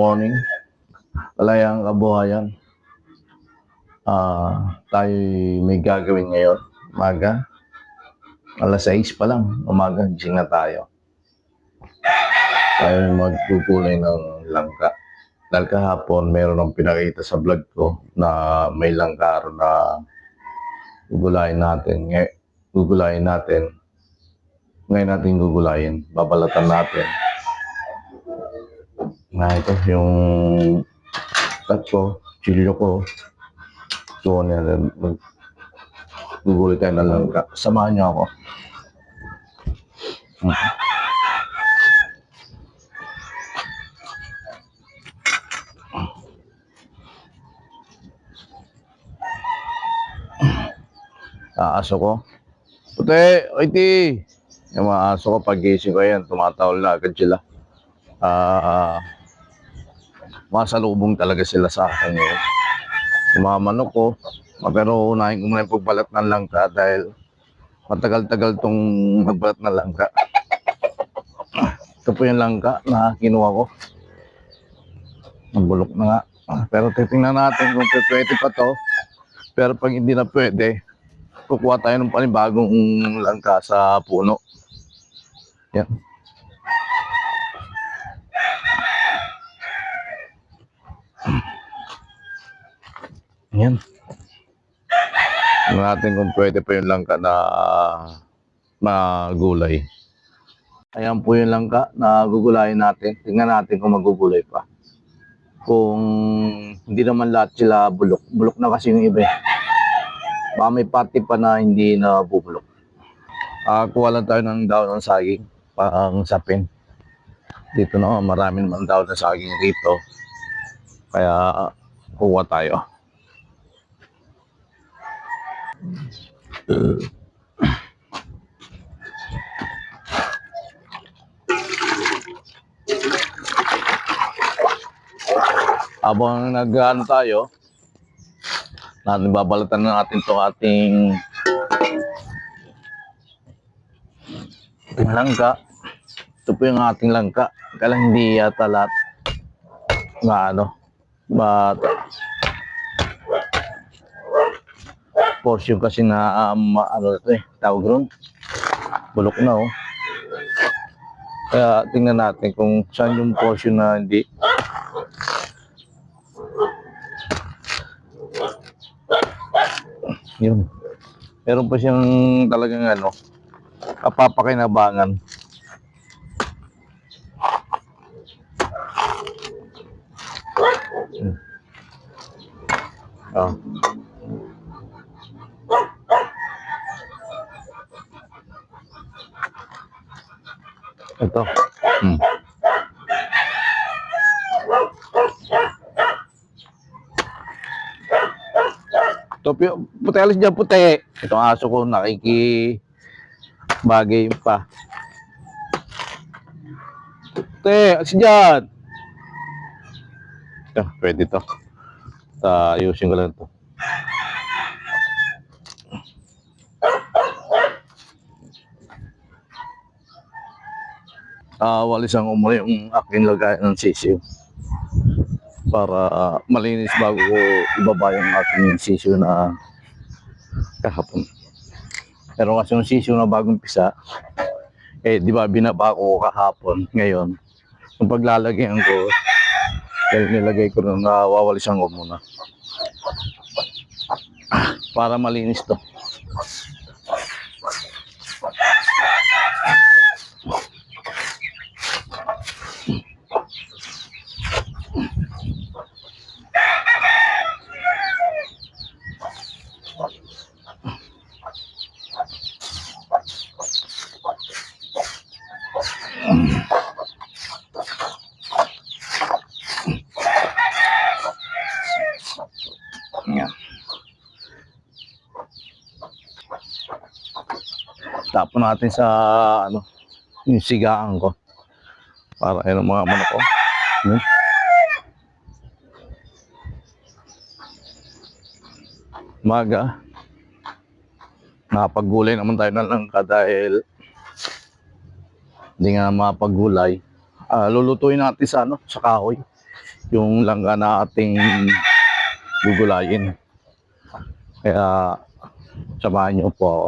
morning, kalayang kabuhayan. Tayo may gagawin ngayon, umaga. Alas 6 pa lang, umaga, gising na tayo. Tayo magkukulay ng langka. Dahil kahapon, meron akong pinakita sa vlog ko na may langka na gugulayin natin. Ngayon natin gugulayin, babalatan natin. Na ito, yung tat ko, chilyo ko. So, gugulay tayo ng langka. Samahan niyo ako. Aso ko. Puti, oiti. Yung mga aso ko, pag-gising ko yan, tumatawal na agad sila. Masalubong talaga sila sa akin ngayon. Yung mga manok ko, pero unahin ko muna yung pagbalat ng langka dahil matagal-tagal tong magbalat ng langka. Ito po yung langka na kinuha ko. Nabulok na nga. Pero titingnan natin kung pwede pa to. Pero pag hindi na pwede, kukuha tayo ng panibagong langka sa puno. Yan. Yan. Tingnan natin kung pwede pa yung langka na magulay. Ayan po yung langka na gugulayin natin. Tingnan natin kung magugulay pa. Kung hindi naman lahat sila bulok. Bulok na kasi yung iba. Baka may party pa na hindi na bubulok. Kuha lang tayo ng daon ng saging pang sapin. Dito na marami naman daon ng saging dito. Kaya kuha tayo. Habang nag-ano tayo, babalatan na natin itong ating langka. Ito po yung ating langka. Kaya hindi yata lahat but portion kasi na tawag ron. Bulok na Kaya tingnan natin kung saan yung portion na hindi. Yun. Meron pa siyang talagang kapapakinabangan. Ito. Puti, alis dyan, puti. Itong aso ko nakikibagay pa. Puti, alis dyan. Ito, pwede to. Ayusin ko lang to. Walisang umuli yung aking lagay ng sisiw. Para malinis bago ko ibaba yung aking sisiw na kahapon. Pero kasi yung sisiw na bagong pisa, di ba binaba ko kahapon. Ngayon, yung paglalagyan ko, nilagay ko nung wawalisan ko muna. Para malinis to. Yan. Tapon natin sa yung sigaan ko para yung mga manok ko. Umaga, nakapagulay naman tayo ng langka dahil hindi nga mapagulay. Lulutuin natin sa sa kahoy. yung langga na ating gugulayin. Kaya samahan niyo po ako.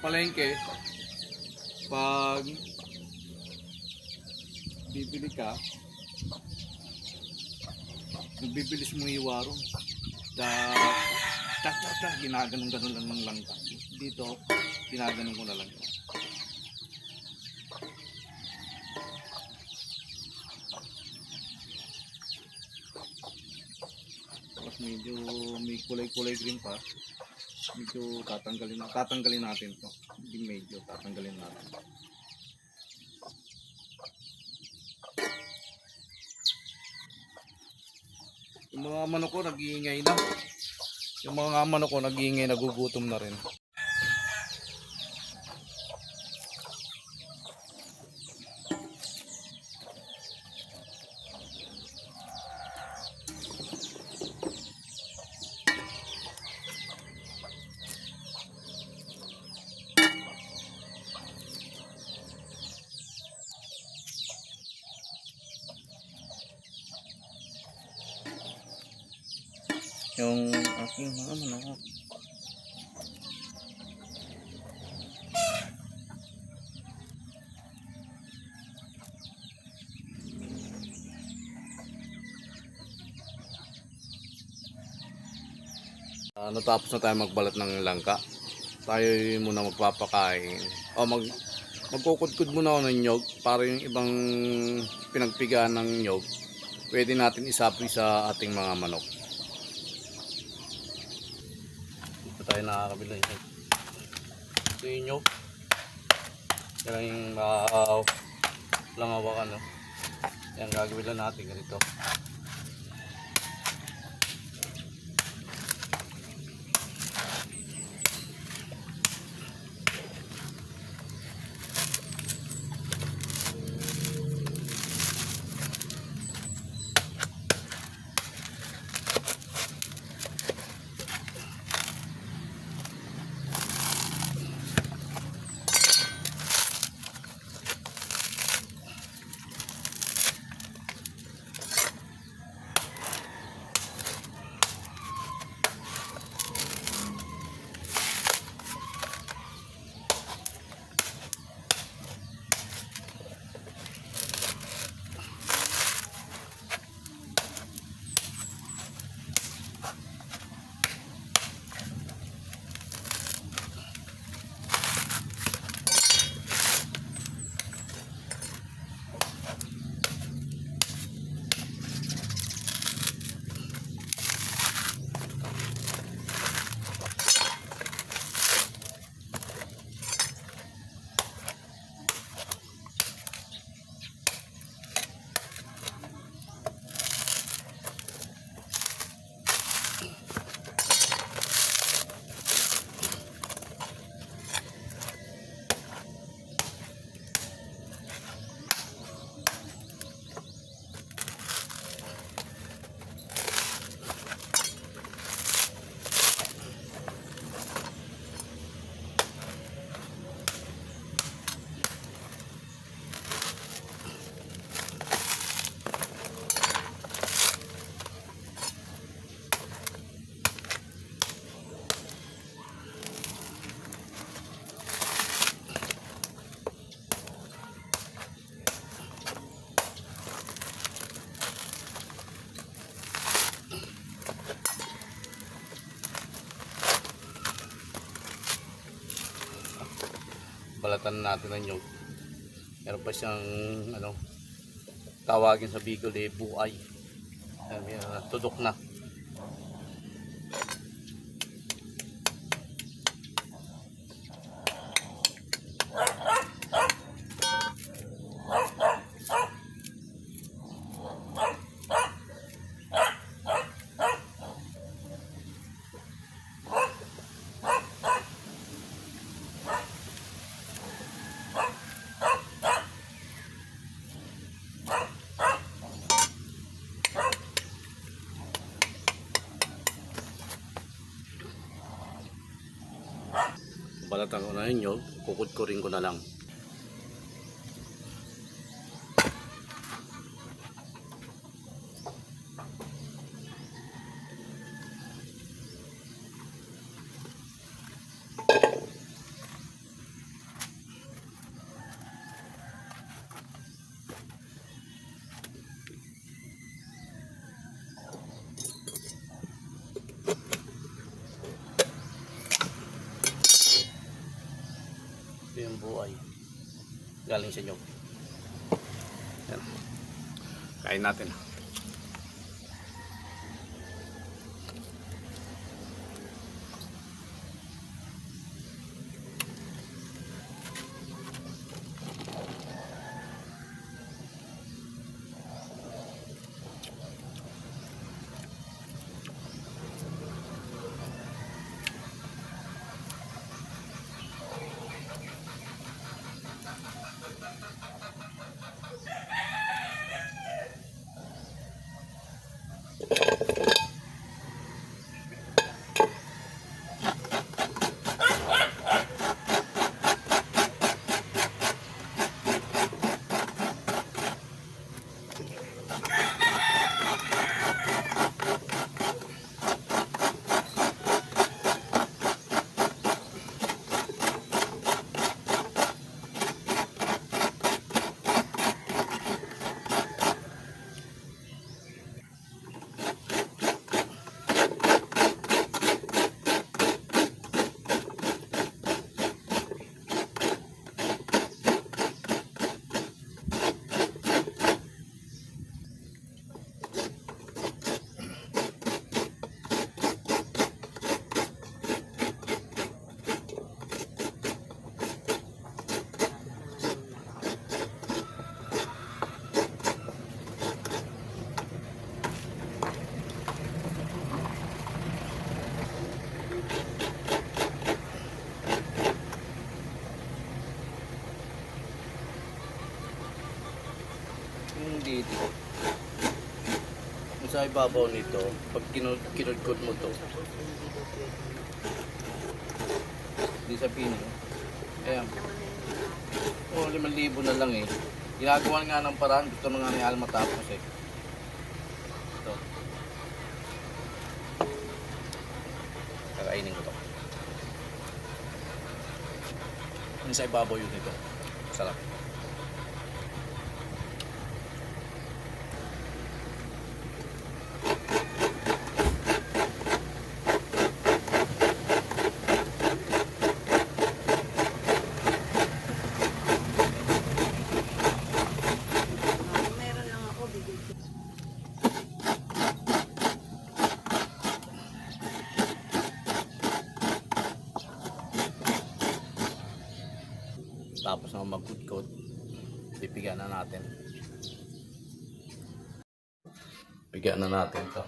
palengke, pag bibili ka, nagbibilis mo iwarong. Ginaganon-ganon lang ng langka. Dito, ginaganon ko na lang. Tapos medyo may kulay-kulay green pa. Medyo tatanggalin natin to. Hindi medyo tatanggalin natin. Yung mga manok ko nag-iingay na. Yung mga manok ko nag-iingay, nagugutom na rin. Yung aking mga manok. Natapos na tayo magbalat ng langka. Tayo muna magpapakain. Magkukudkud muna ako ng nyog para yung ibang pinagpigaan ng nyog pwede natin isapi sa ating mga manok. Dito tayo nakakabila yun. Ito yung nyog. Yan yung langawakan. No? Yan gagawin lang natin ganito. Balatan natin ng nyog. Meron pa siyang tawagin sa Bicol buay. Tudok na. Balatan ko na yun nyog, kukudkurin ko na lang. buhay. Galing sa nyog. Yan. Kain natin. Yung dito, yung sa ibabaw nito, pag kinudkod mo to, di sabihin mo, ayan, 5,000 na lang eh. Ginagawa nga ng paraan, gusto na nga ni Al matapos eh. Ito. Kakainin ko to. Yung sa ibabaw yun ito. Sarap. Meron lang ako, bibigyan. Tapos na mag-good pipigan na natin. Pigan na natin to.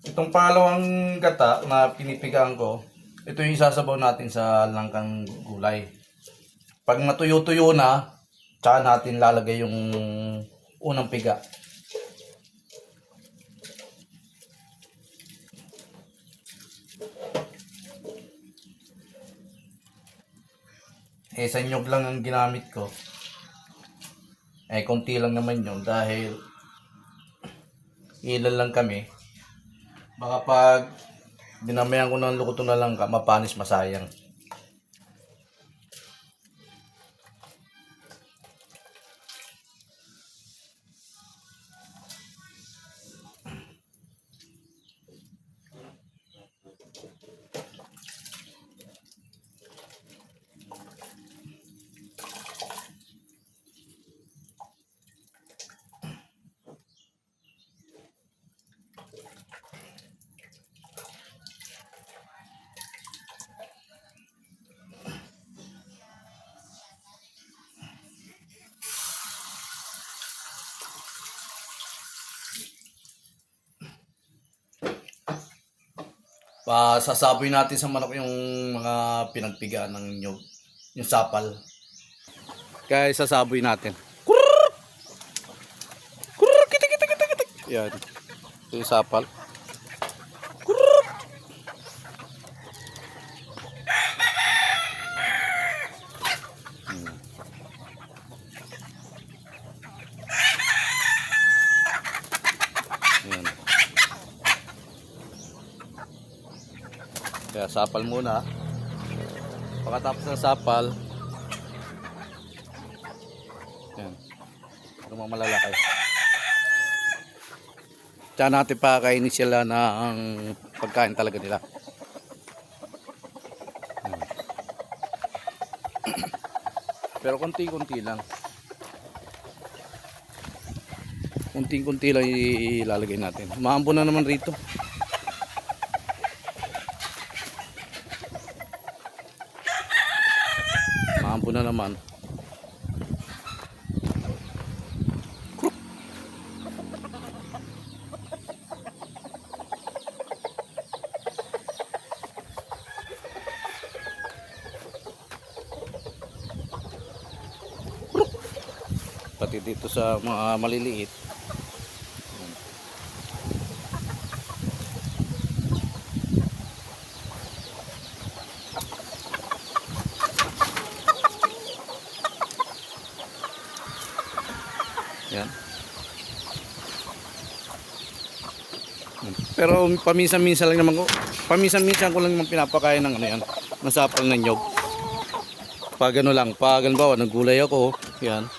Itong pangalawang gata na pinipigaan ko, ito yung isasabaw natin sa langkang gulay. Pag natuyo-tuyo na, tsaka natin lalagay yung unang piga. Sa nyog lang ang ginamit ko. Konti lang naman yun dahil ilan lang kami. Baka pag dinamayan ko ng luto na lang mapanis, masayang. Sasaboy natin sa manok yung mga pinagpigaan ng nyog, yung sapal. Kaya sasaboy natin. Kurr! Kurr! Kitik! Yan. Ito yung sapal. Kurr! Yan. Kaya sapal muna. Pagkatapos ng sapal, yan, ito mga malalaki. Tsaka natin pakainin sila ng pagkain talaga nila. Pero konti-konti lang. Konti-konti lang ilalagay natin. Maambo na naman rito. Maambo na naman. Pati dito sa mga maliliit. Yan. Pero paminsan-minsan lang naman ko. Paminsan-minsan ko lang naman pinapakain ng ano yan, ng sapal ng nyog. Pag ano lang, pag halimbawa naggulay ako, yan.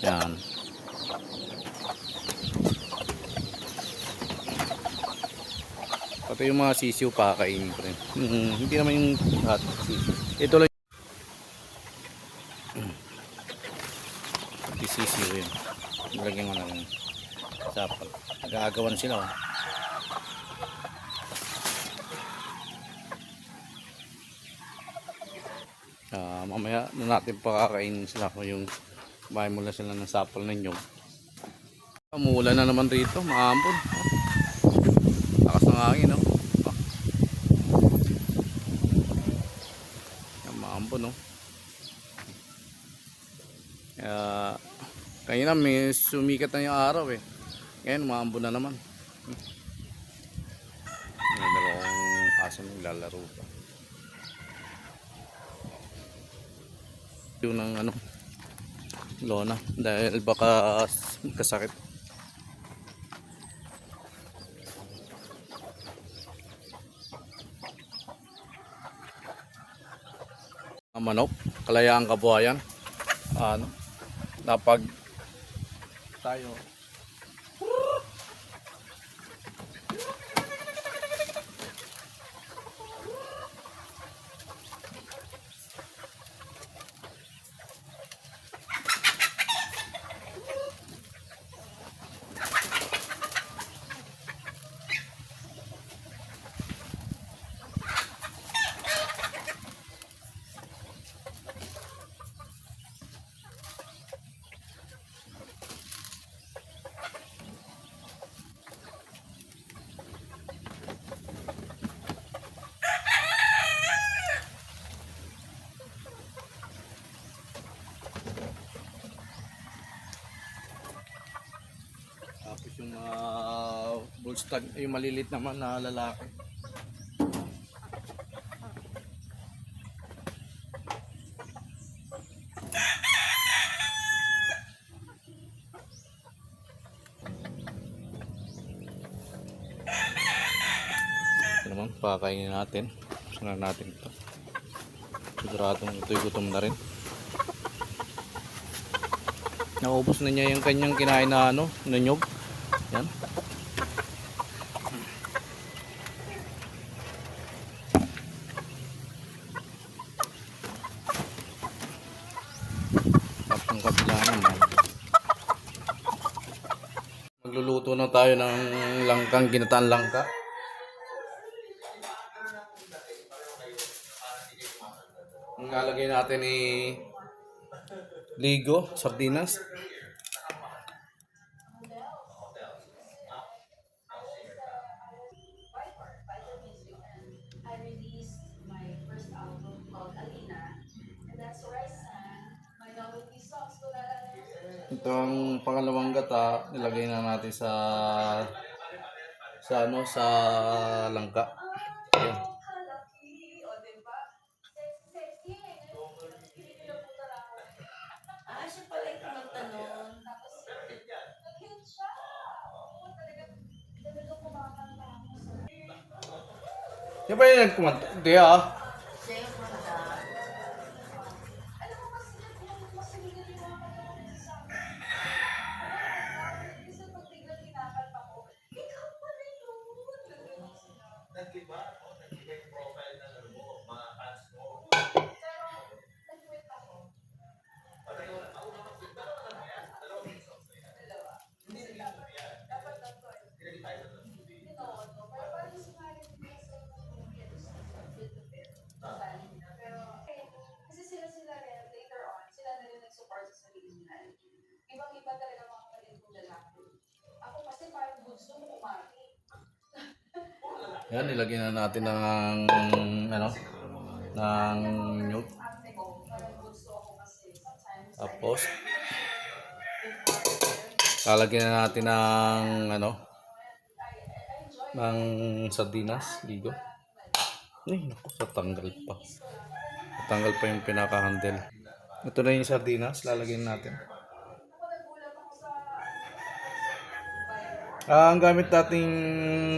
Yan. Pati yung mga sisiw pakainin ko rin. Hindi naman yung lahat sisiw. Ito lang yung sisiw yun. Nilagyan ko na ng sapal. Nag-aagawan sila. Oh. Mamaya na natin pakakainin sila kung yung bahay mula sila ng sapal ng nyog. Umuulan na naman rito, maambon. Lakas ng hangin, no? Maambon, no? Kanina may sumikat na yung araw eh. Ngayon maambon na naman. May dalawang aso naglalaro pa. Yung ng ano, lona dahil baka kasakit. Manok, Kalayaan Kabuhayan. Napag tayo gold stag, yung malilit naman na lalaki. Ito naman, pakakainin natin. Saan natin ito? Siguradong ito'y gutom na rin. Naubos na niya yung kanyang kinain na ano, na nyog. Yan. At ang kabila naman. Magluluto na tayo ng langkang, ginataan langka. Ang lalagay natin ni ligo, sardinas. Ito ang pangalawang gata, nilagay na natin sa langka. Ayan. Siya pala yung magtanong. Yan ba yung nagkumanta? Hindi ah. Siya yung manda. Yan, nilagyan na natin ng ano, ng nyug. Tapos lalagyan na natin ng ano, ng sardinas, ligo. Ay, naku, tatanggal pa. Tatanggal pa yung pinaka-handle. Ito na yung sardinas, lalagyan natin. Ang gamit nating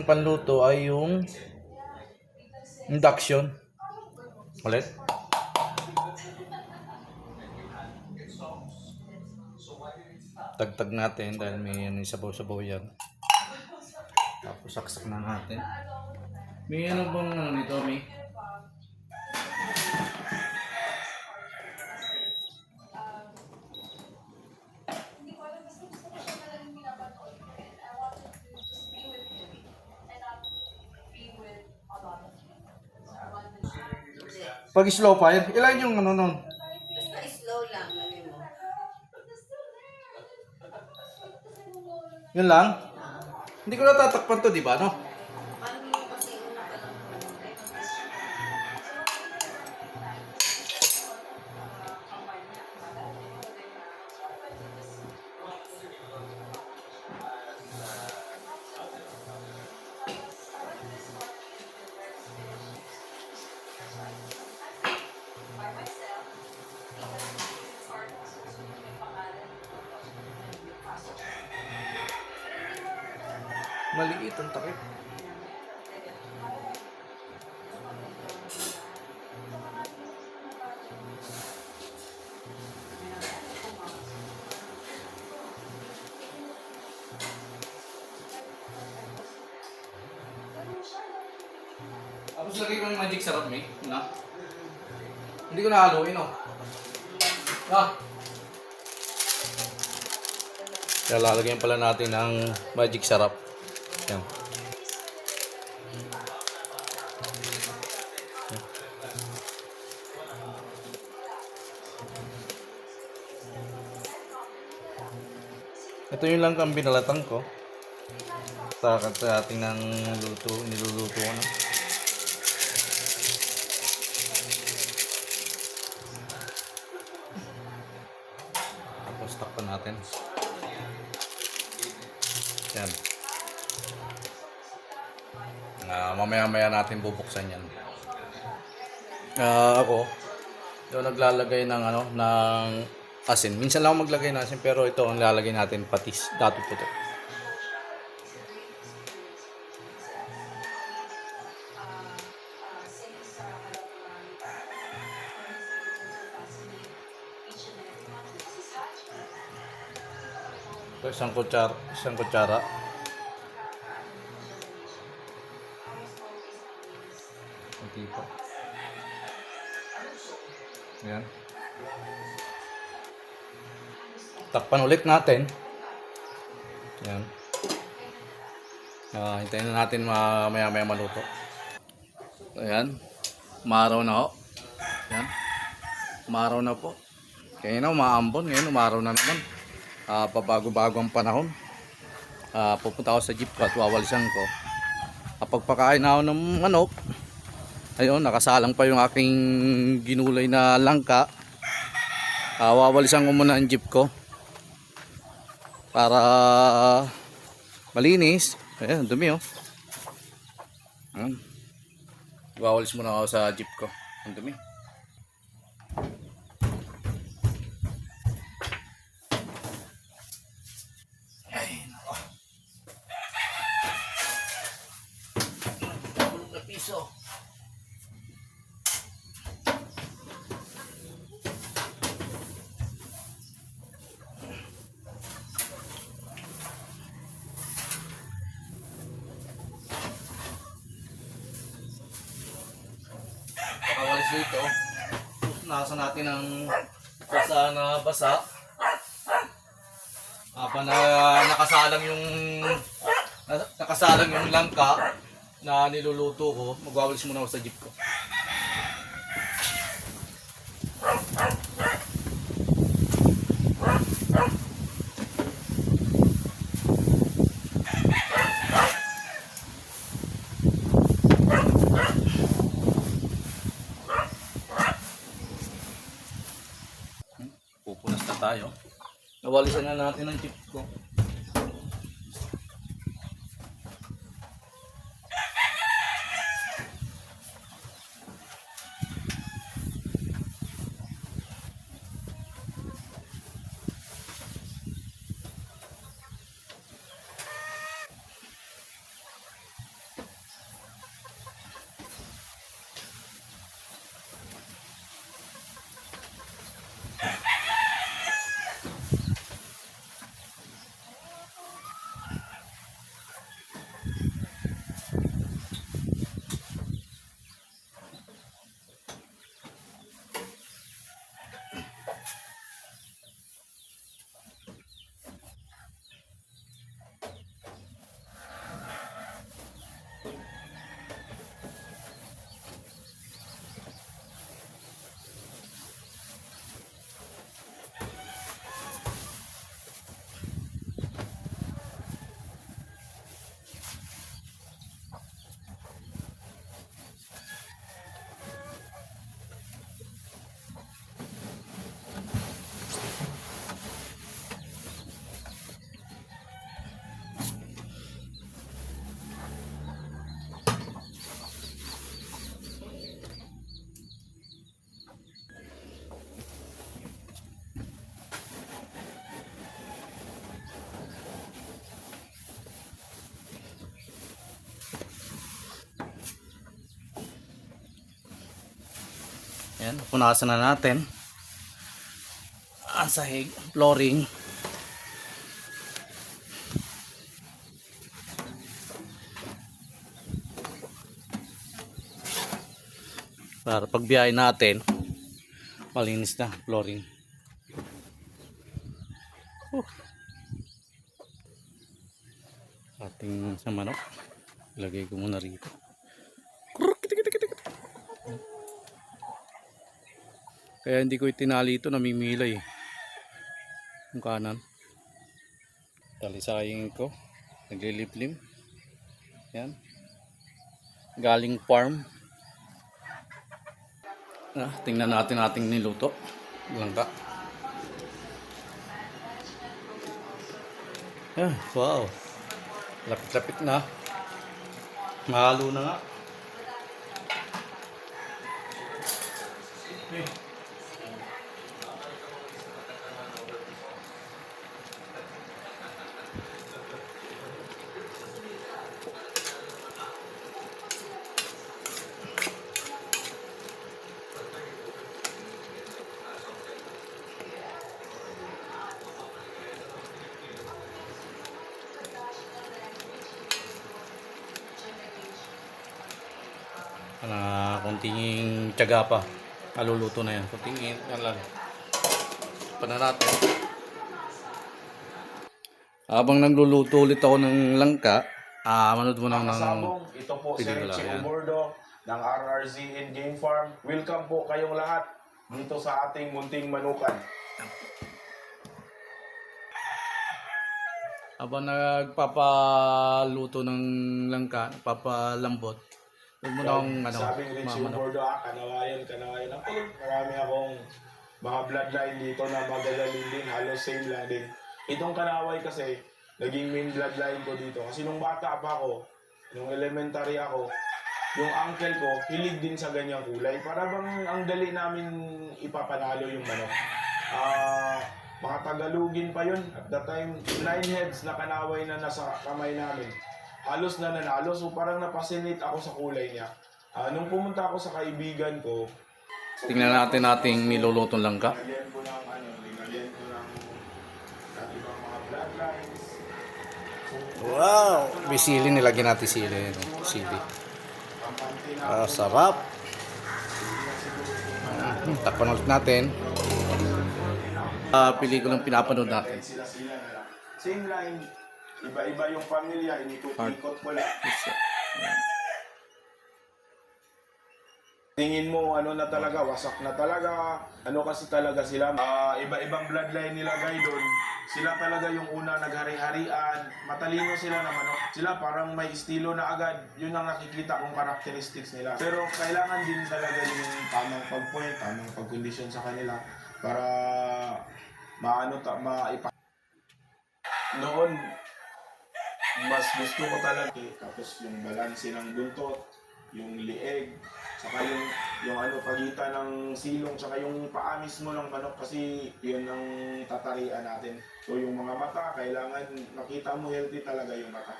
panluto ay yung induction. Ulit. Tagtag natin dahil may ano, sabaw-sabaw yan. Tapos saksak na natin. May ano bang ano nito, may? Pag slow fire, ilan yung ano nun? Basta slow lang, alam mo. Yun lang? Hindi ko natatakpan to, di ba, no? Paano mo kasi una pa lang. Maliit ang takip. Tapos lagay ko yung magic sarap, may. Na? Hindi ko nahaluin, oh. Ah! Kaya lalagyan pala natin ng magic sarap. Yan. Ito yung langkang binalatan ko. Sa ating ng niluluto ko na. Tapos takpan natin. Yan. Mamaya-maya natin bubuksan yan. Ako, ito naglalagay ng ng asin. Minsan lang ako maglagay ng asin, pero ito ang lalagay natin patis, dato puto. So, isang kutsara. Hindi pa. Ayan. Takpan ulit natin. Ayan. Hintayin na natin maya-maya maluto. Ayan. Umaraw na ho. Ayan. Umaraw na po. Kaya na umaambon. Ngayon umaraw na naman. Pabago-bago ang panahon. Pupunta ako sa jeep ko at wawalisan ko. Kapag pakain na ako ng manok, ayun, nakasalang pa yung aking ginulay na langka. Wawalisan ko muna ang jeep ko para malinis. Ayan, dumi oh. Ayan. Wawalis muna ako sa jeep ko. Ang dumi. Ay, nako. Tulog na piso. Pakawalis dito. Nasa natin ang basa na basa. Habang nakasalang yung langka na niluluto ko, magwawalis muna ako sa jeep ko. Pupunas na tayo. Nawalisan na natin ang jeep ko. Ayan, punasan na natin ang sahig, flooring. Para pagbiyahe natin, malinis na flooring. Ating sa manok, ilagay ko muna rito. Kaya hindi ko itinali ito, namimilay yung kanan. Talisayin ko, nagliliplim. Yan, galing farm. Tingnan natin ating niluto langka. Wow, lapit-lapit na. Mahalo na nga. Kunting tiyaga pa. Maluluto na yan. Kunting yan lang. Pa na natin. Habang nagluluto ulit ako ng langka, manood mo ng Kasabong, ito po si pelikula, Richie yan. Umurdo ng RRZN Game Farm. Welcome po kayong lahat dito sa ating munting manukan. Habang nagpapaluto ng langka, nagpapalambot, huwag mo na akong Sabing Richie Umurdo, kanawayan ako. Marami akong mga bloodline dito na magagaling din, halos same lang din. Itong kanaway kasi, naging main bloodline ko dito. Kasi nung bata pa ako, nung elementary ako, yung uncle ko, hilig din sa ganyang kulay. Para bang ang dali namin ipapanalo yung manok. Mga Tagalogin pa yun. At the time, 9 heads na kanaway na nasa kamay namin. Halos na nanalo. So parang napasinate ako sa kulay niya. Nung pumunta ako sa kaibigan ko, tingnan natin ating nilulutong langka. linalyan ko ng ibang mga bloodlines. Wow! May sili, nilagyan natin sili. Sili. Sarap. Takpan ulit natin. Pelikulang pinapanood natin. Sila na lang. Same line, iba-iba yung pamilya, inikot-ikot ko lang. Tingin mo ano na talaga, wasak na talaga. Ano kasi talaga sila, iba-ibang bloodline nila guy doon. Sila talaga yung una naghari-harian. Matalino sila naman. No? Sila parang may estilo na agad. Yun ang nakikita kong characteristics nila. Pero kailangan din talaga yung tamang pag-point, tamang pag-condition sa kanila para Noon, mas gusto ko talaga. Tapos yung balanse ng buntot, yung lieg, saka yung pagitan ng silong, saka yung paa mismo ng manok kasi yun ang tatarian natin. So yung mga mata, kailangan makita mo healthy talaga yung mata.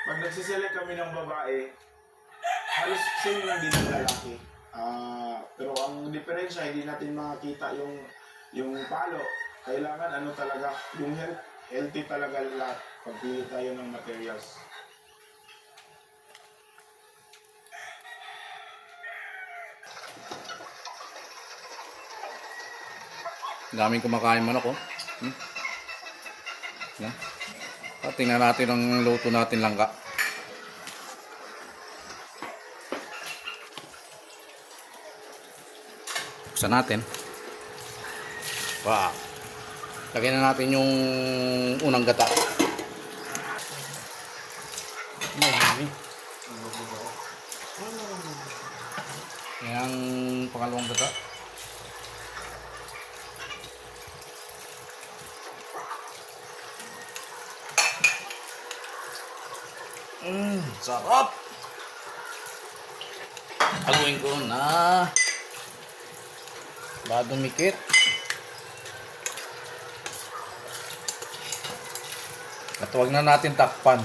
Pag nagsiselect kami ng babae, halos same lang din ng lalaki. Pero ang diferensya, hindi natin makita yung palo. Kailangan talaga, yung healthy talaga lahat. Pagpili tayo ng materials. Daming kumakain manok, oh. Yan. Tingnan natin ang luto natin langka. Buksan natin. Wow. Lagyan na natin yung unang gata. Yan ang pangalawang gata. Sarap! Haluin ko na bagong mikit. At huwag na natin takpan.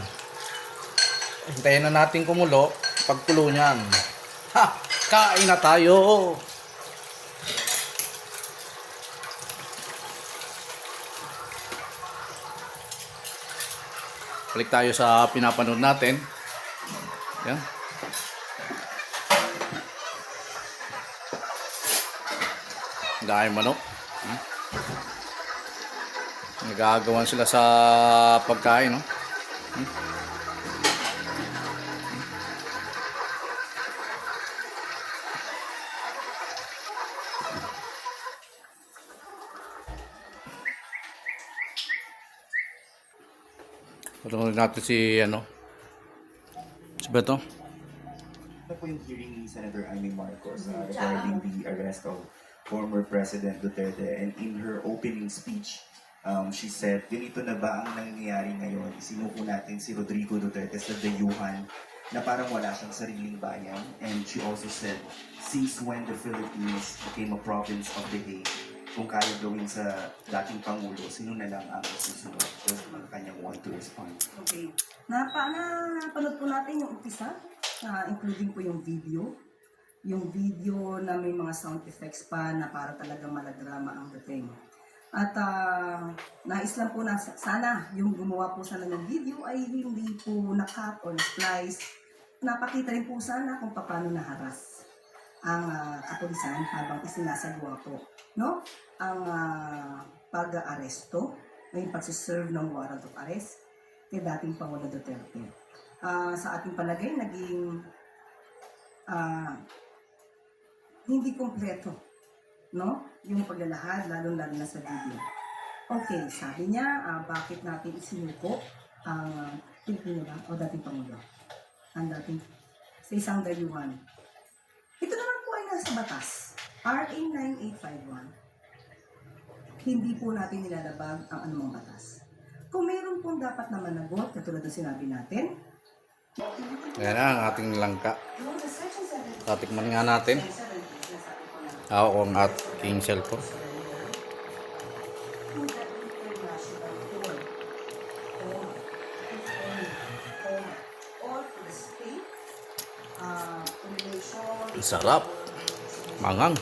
Hintayin na natin kumulo. Pagkulo niyan, kain na tayo! Balik tayo sa pinapanood natin. Yan. Dahil manok. Nagagawan sila sa pagkain, no? Patungkol natin si si Beto. Ano po yung hearing ni Senator Amy Marcos regarding the arrest of former President Duterte, and in her opening speech, she said, ganito na ba ang nangyayari ngayon? Isinuko natin si Rodrigo Duterte sa dayuhan na parang wala siyang sariling bayan. And she also said, since when the Philippines became a province of the Hague, kung kaya gawin sa dating Pangulo, sino na lang ang susunod? Just ang kanyang want to respond. Okay. Napanood po natin yung umpisa, including po yung video. Yung video na may mga sound effects pa na para talagang maladrama ang dating. At nais lang po na sana yung gumawa po sana ng video ay hindi po na-cut or splice. Napakita rin po sana kung paano naharas ang kapulisan habang isinasagawa po, no? Ang pag-aaresto, yung pagsiserve ng warrant of arrest kay dating Pangulo Duterte. Sa ating palagay, naging hindi kompleto, no? Yung paglalahad, lalo-lalo na sa video. Okay, sabi niya, bakit natin isinuko ang Pilipino ba? O dating Pangulo? Ang dating sa isang dayuhan. Ito naman po ay nasa batas. RA 9851. Hindi po natin nilalabag ang anumang batas. Kung mayroon pong dapat na managot, katulad ng sinabi natin, Ayan na ang ating langka. Tatikman nga natin. Ako ang ating cellphone. Ang sarap. Mangang.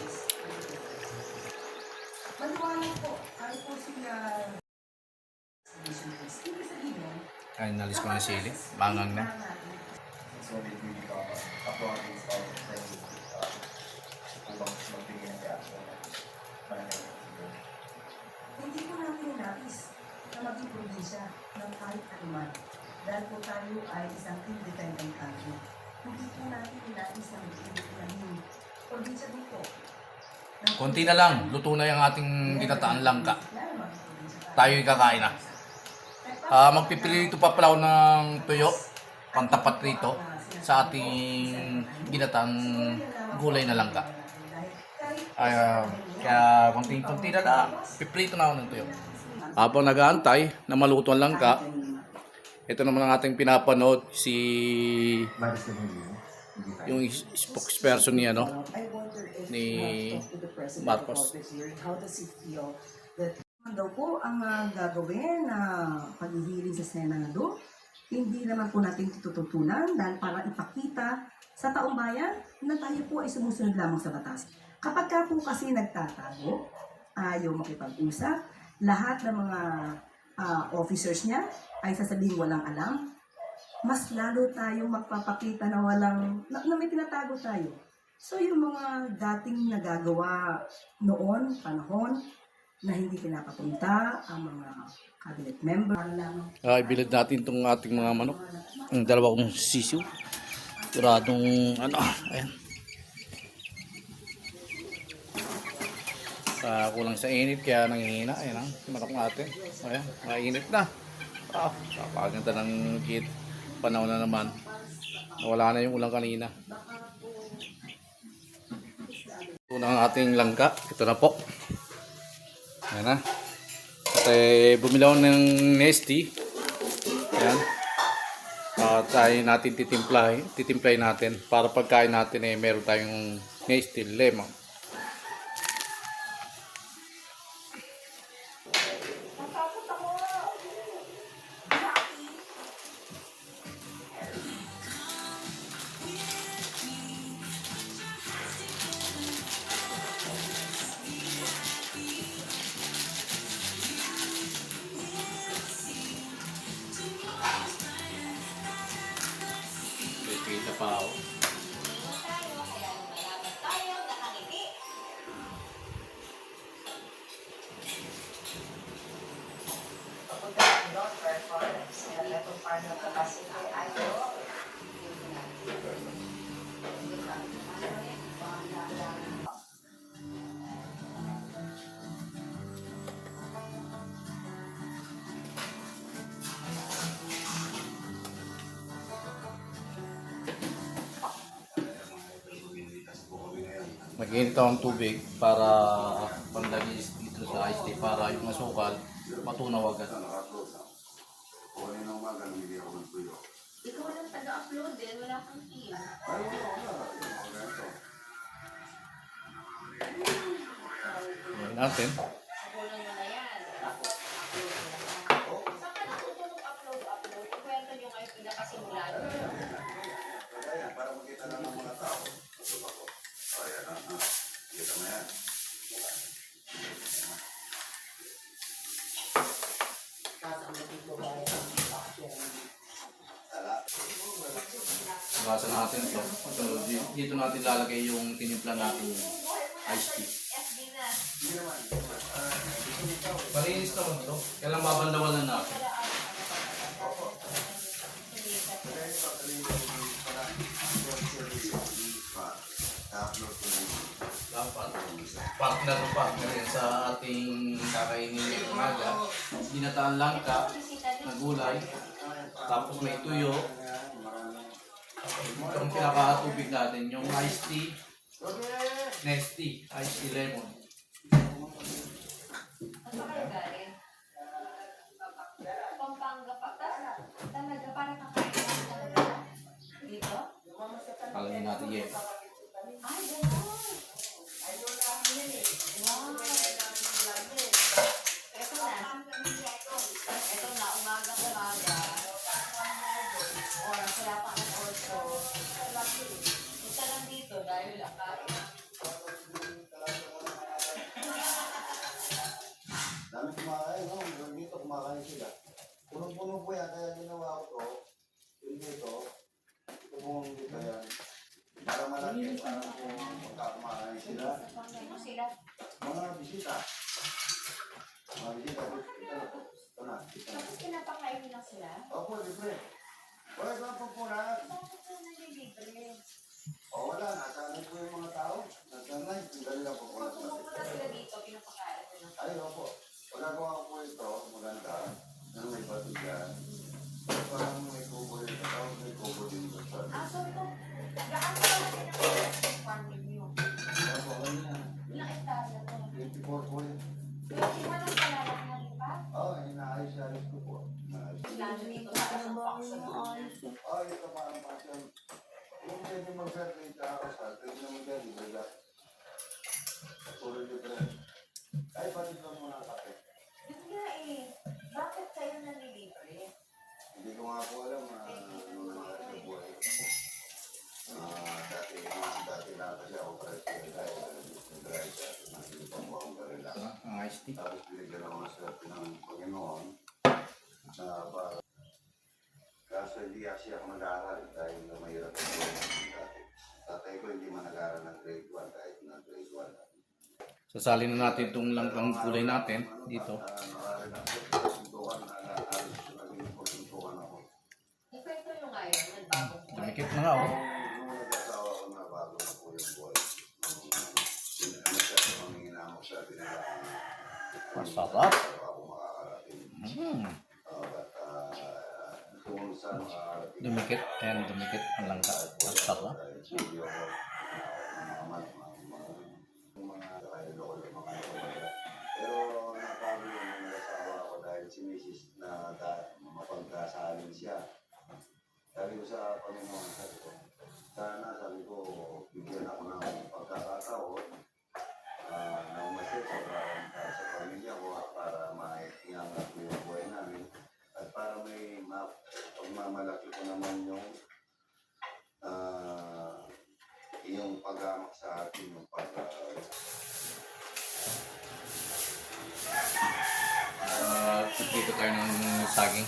maliwanag po, ano po sila Ay, nalis ko na sili. Mangang na. So they really a province of friendly upang magbigay ng reaction Hindi po natin nais na maging probinsya ng kahit anuman. Dahil po tayo ay isang independent country. Hindi po natin nais na maging probinsya dito. Konti na lang. Luto na yung ating ginataan langka. Tayo'y kakain na. Magpipili ito pa pala ako ng tuyo. Pantapat rito sa ating ginataan gulay na langka. Kaya konti-konti na lang. Piprito na ako ng tuyo. Habang nag-aantay na maluto ang langka, ito naman ang ating pinapanood, si yung spokesperson niya, no? Ni Marcos. How does he feel that daw po ang gagawin na paghihiling sa Senado? Hindi naman po natin tututunan dahil para ipakita sa taong bayan na tayo po ay sumusunod lamang sa batas. Kapag ka po kasi nagtatago, ayaw makipag-usap, lahat ng mga officers niya ay sasabihin walang alam, mas lalo tayong magpapakita na na may tinatago tayo. So yung mga dating nagagawa noon, panahon, na hindi pinapapunta ang mga cabinet member lang. Ibilad natin itong ating mga manok. Ang dalawa kong sisiw. Turadong ayan. Kulang sa init kaya nanghihina. Ayan ang manok natin. Ayan, mainit na. Kapaganda ng panahon na naman. Nawala na yung ulang kanina. Ito na ang ating langka. Ito na po. Ayan na. At bumili ako ng Nesty. Ayan. At ay natin titimplahin natin para pagkain natin meron tayong Nesty lemon. Kita pa ako. Mag-init ako ng tubig para pandagis dito sa iced tea para yung masukal matunaw agad. Ikaw lang taga-upload din, wala kang team. Ay, oo nga. Yung mga ganito. Gawin natin. Sabunan mo na yan. Tapos, upload mo na yan. Saan ka natutulog upload? Ikwento nyo kayo pinakasimula nyo. Kaya, para makita lang ng mga tao. Ito ako. O, yan na. Kita mo yan. Bawasan natin ito. So, dito natin lalagay yung tinimpla natin iced tea. FB na. Parinis naman ito. Kailang babandawalan natin. Na-upload ko yung Dapat. Partner to partner yan sa ating kakainin ng umaga. Ginataan langka na gulay. Tapos may tuyo. Ito ang pinakatubig natin. Yung iced tea. Nesty. Iced tea lemon. Ano kayo galing? Pampanga pa. Talaga, parang kakain lang talaga. Dito? Kalagyan natin yan. Ay, gano'n. Wow. Ito na, umaga. Oras, wala pa ang orso. Isa lang dito dahil akain. dami kumakain, no? Hanggang dito kumakain sila. Punong-puno po yan, kaya ginawa ko to. Yung dito, ito pong dito yan. Para malaki, para kung magkakumakain sila. Sino sila? Mga bisita. Mga bisita, ito na po. Ito na. Tapos pinapakainin lang sila? Opo, libre. Wala ibang pagpunan. Bakit sila nalilibre? O wala, nasanay po yung mga tao. Nasanay, ang dali lang po po. Pag pumupunta sila dito, pinapakain nila. Ay, opo. Pagkagawa ko po ito, maganda. Nang may bato dyan. Parang may kubo rin. Tapos may kubo din doon sa... So ito, gaano ka natin ang farm ninyo? Opo, ganyan. Ilang hektarya to? 24 po yun. 21 ang palalaki na rin ba? Oo, inaayos-ayos ko po. Inaayos. Lalo dito sa isang function. Oo, ito parang pasyon. Kung pwede mag-fertilate sa ako sa pwede naman dyan, libre. Puro libre. Ay, palit lang muna ang kape. Yun nga eh, bakit kayo nalilibre? Hindi ko nga po alam ano nangyari sa buhay. Dati na kasi ako president dahil nag-drive sa nakikita mo akong barila. Ito na, ang iced tea. Tapos binigyan ako ng swerte ng Panginoon na para kaso hindi kasi ako nag-aaral dahil mahirap ang buhay natin dati. Tatay ko hindi man nag-aaral ng grade 1 kahit na grade 1. Sasalin na natin itong langkang gulay natin dito. Nakaral ako sa suntukan na naalis ko naging suntukan ako. Ikwento nyo nga yun, nagbago po. Dumikit na nga oh. Nung nag-asawa ko na bago na po yung buhay. Masyado mamingin ako sa pinala. Masarap. Ako makakarating. Tungkol sa makakarating. Dumikit and dumikit ang langka. Masarap. Hindi ako mga kakailokoy, mga kakailokoy. Pero napalo yung nag-asawa ko dahil si Mrs. na mapagkasalin siya. Sabi ko sa Panginoon, sabi ko, sabi ko, bigyan ako ng pagkakataon na umasit para sa pamilya ko para maiingat ko yung buhay namin at para may pagmamalaki ko naman yung pag-amak sa atin, yung Dito tayo ng saging.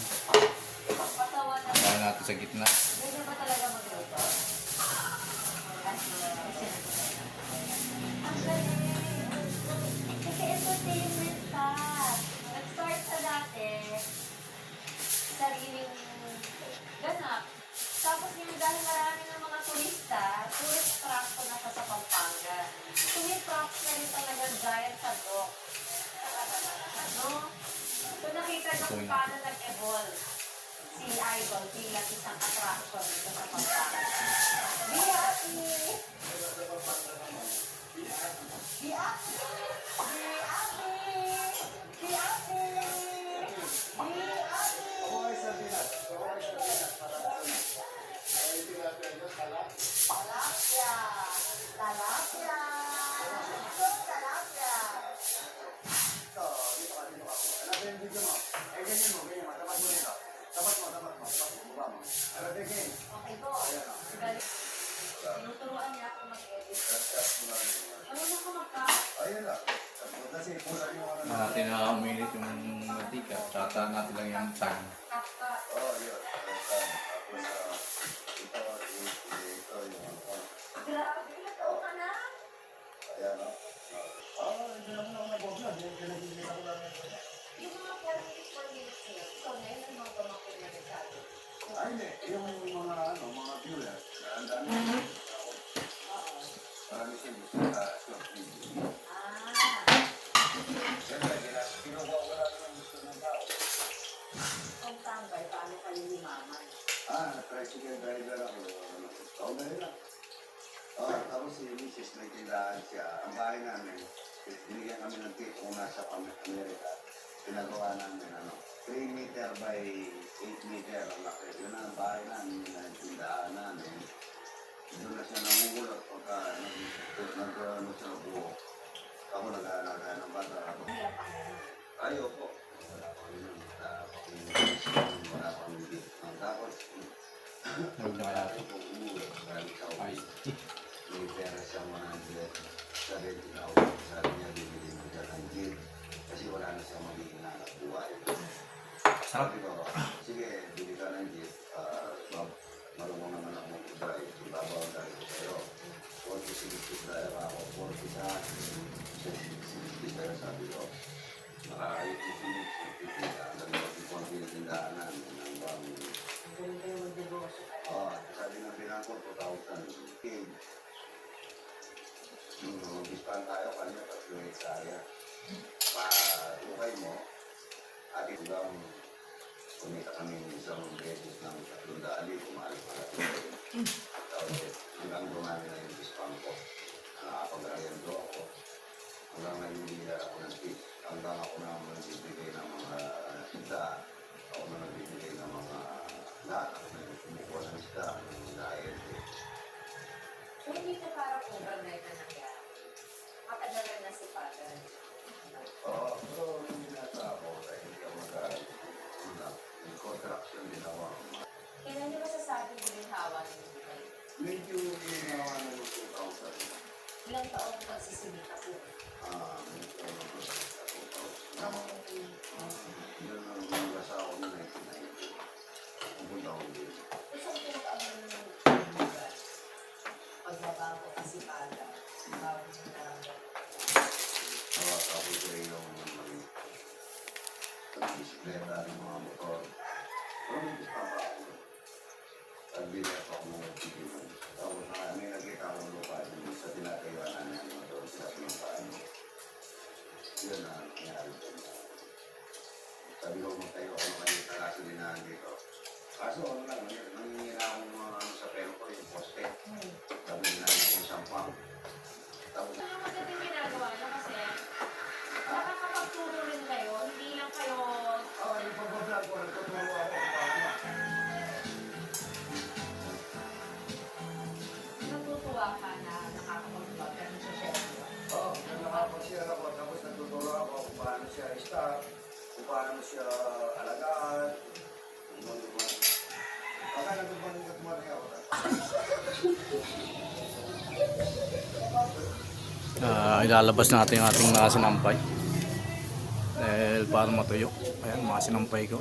Patawan na. Kaya natin sa gitna. Pwede ba talaga magluto? Ang galing. Kasi entertainment ka. Nag-start sa dati, sariling ganap. Tapos yung dahil marami ng mga turista, tourist trap ko na sa Pampanga. Tumitrap na rin talaga giant sa dock. No? So nakita nyo kung paano nag-evolve si Idol bilang isang attraction dito sa Pampanga. Be happy! Be happy! Be happy! Be happy! Be happy! Galing. Tinuturuan niya ako mag-edit. Cut mo lang yung Ano na ka mag-cut? ayun lang. Kasi kulang yung ano. Natin na uminit yung mantika. Tata natin lang yung time. Cut. Oo, yun. Tapos, ito, yung ano. Grabe, ilang taon ka na? Ayan, no? Hindi naman ako nag-vlog. Pinag-ibig ako lang ito. Yung mga 4 minutes niya, ikaw na yun ang mga pamangkin na nagsabi. Ay, hindi. Yung mga, mga viewers. Ang dami. Marami siya gusto sa short video. Ah, Siyempre, kinukuha ko lang yung gusto ng tao. kung tambay, paano kayo limaman? Tricycle driver ako. Taon na rin lang. Tapos si Mrs. may tindahan siya. Ang bahay namin, binigyan kami ng tip kung nasa Amerika. Pinagawa namin, 3 meter by 8 meter ang laki. Yun ang bahay namin, yung tindahan namin. Doon na siya namumulot pagka nag-ano siya buo. Ako nag-aalaga ng bata. Hirap ang ganun. Ayoko. Wala pa rin yun. Wala pa rin yun. Tapos, Huwag na kaya. ako umuwi. Galing sa Ay, office. May pera siya 170,000. Sabi niya, bibili mo dyan ng jeep. Kasi wala na siya magiging anak buhay. sarap. Sabi ko, sige, bili ka ng jeep. Marunong naman ako mag-drive. Ibabaw ang drive ko sa'yo. 40-60 drive ako. 40 sa akin. 60 drive sabi ko. Nakakayot yung Philips. Hanggang mag-konti yung tindahan namin. Hanggang Ang galing kayo mag-negosyo ka. sabi ng bilang ko, 2,000. Okay. Mag-dispan tayo kanya, 3 hektarya. Patukay mo, at hanggang kumita kami isang beses ng 300, kumalit pa natin. Tapos hanggang dumami na yung dispan ko. Nakapag-ariando ako. Hanggang nagmimila ako ng tips. Hanggang ako na nagbibigay ng mga isda. Ako na nagbibigay ng mga lahat. Ako na yung kumukuha ng isda, ng diet. So, hindi ka parang overnight na nangyari. Matagal na si Father. Oo, pero hindi nasa ako dahil hindi ako may contraction din ako. Kailan niyo masasabi bilinhawa ng buhay? Medyo ginawa na yung 2,000. Ilang taon ang pagsisimita po? Medyo sa 2,000. Yun ang nasa ako ng 1990. Pupunta ko din. Gusto ko pinag-amal ng pagbabago kasi Father. Bago niyo naramdaman. Tapos ko yung bisikleta ng mga motor. Pero may gusto pa ako. Nagbili ako ng tigilan. Tapos may nakita akong lupa dun sa tinatayuan namin ng motor sa pinapaan. Yun na nangyari ko. Sabi ko magtayo ako ng kanita gasolinahan dito. Kaso ano lang, nangingira akong mga sa pelo ko yung poste. Sabi nila yung sampang. Tapos Ano yung magandang ginagawa niyo kasi nakakapagturo rin kayo, hindi lang kayo yung pag-vlog ko, nagtuturo ako kung paano. natutuwa ka na nakakapag-vlog ka na share mo. Oo, nakapag-share ako, tapos nagtuturo ako kung paano siya i-start, kung paano siya alagaan, kung ano ba. Baka nagpapalingat mo rin ako. Ilalabas natin yung ating mga sinampay. Dahil para matuyo. Ayan, mga sinampay ko.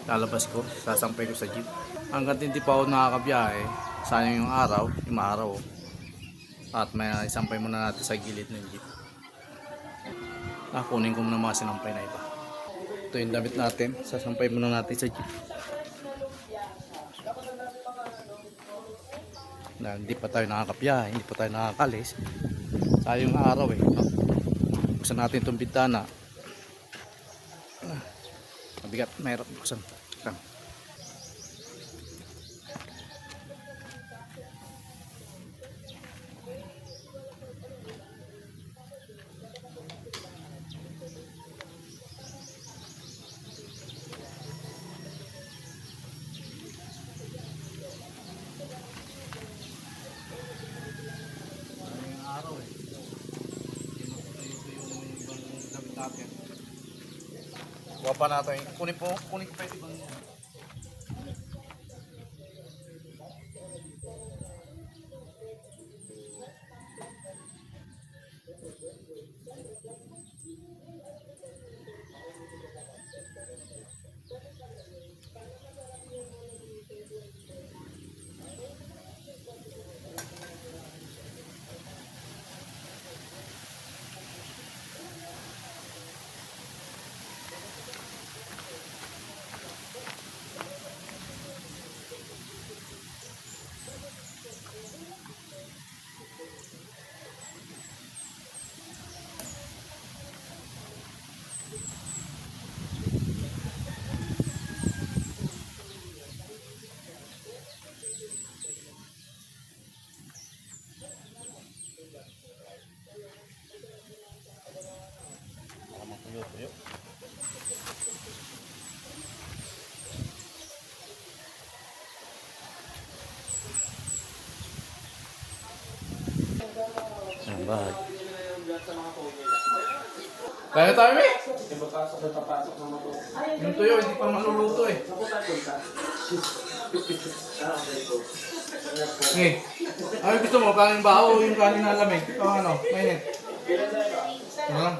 Lalabas ko, sasampay ko sa jeep. Hanggang hindi pa ako nakakabiyahe, sayang yung araw, yung araw. At may isampay muna natin sa gilid ng jeep. Kunin ko muna mga sinampay na iba. Ito yung damit natin, sasampay muna natin sa jeep. Dahil hindi pa tayo nakakabiyahe, hindi pa tayo nakakalis. Sayang yung araw eh. Buksan natin itong bintana. Mabigat, mahirap buksan. Kuha pa natin. Kunin po pa yung ibang Bye. Kaya tayo, eh. Yung tuyo, hindi pa maluluto eh. Okay. Ano gusto mo? Kanin ba o yung kanin na lamig? O ano? Mainit. Ano lang?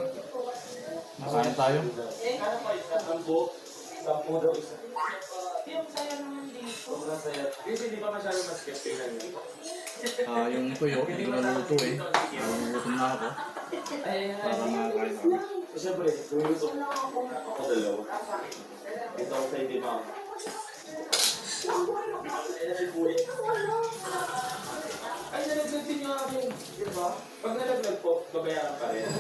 Nakain tayo. Yung tuyo, hindi ko naluluto eh. Nagugutom na ako. Para makakain ako. Ay, nalaglag din yung aking, di ba? Pag nalaglag po, babayaran pa rin.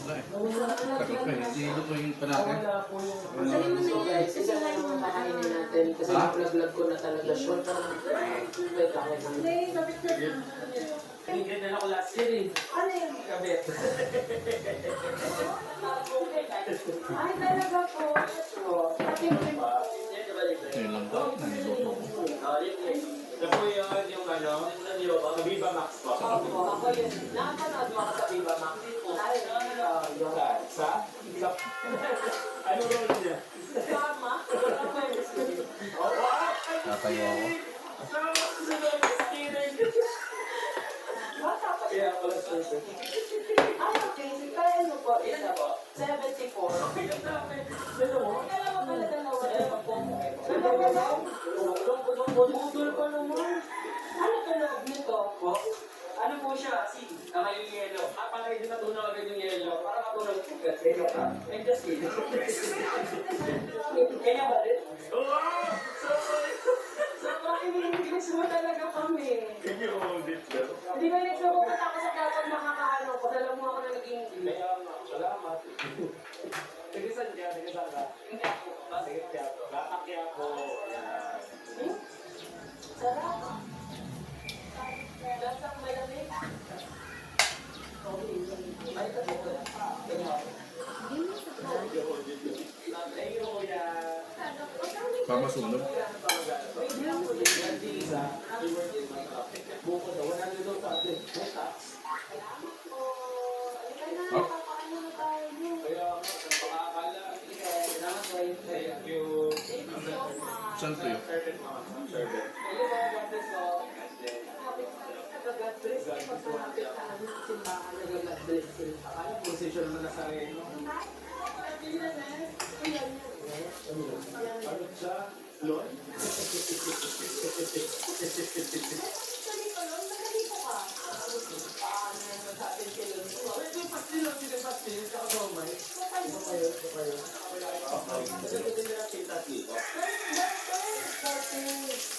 Takot pa eh. Hindi luto yung pa natin. Wala po yung... So guys, isa lang yung makainin natin kasi nalaglag ko na talaga siya. Wait, bakit naman? Hindi na ako last year eh. Ano yun? Kabit. Ay, talaga po. Ngayon lang to. Naniluto ko. Ito po yun, yung ano, Viva Max po. Ako yun, nakapanood mo ako sa Viva Max. Sa? Ano role niya? Sama. Tatayo ako. Kaya pala sir. Ay, okay. Kaya ano po? Isa po. 74. Dalawa? Dalawa pala, dalawa. Budol pa naman. Ano ka loob nito? Po? Ano po siya? Tama yung yelo. Para hindi natunaw agad yung yelo. Para matunaw yung ugat. Yelo ka. And just kidding. Kaya ba rin? Oo! Sobrang ini-English mo talaga kami. Can you hold it, sir? Hindi ba nagsubukat ako sa dapat makakaano ko? Dala mo ako na naging Kaya nga. Salamat. Tigisan ka, tigisan ka. Hindi ako. Sige, Tiago. Kakakya ko. sarap. Lasang malamig. Ay, kasi ito. Thank you, kuya. Papa sunog. Buko daw, 100 daw sa atin. May tax. Kaya ako, napakakala. Thank you. Saan tuyo? Servant. Akala position mo na sa rin, no? Ano siya? Lon?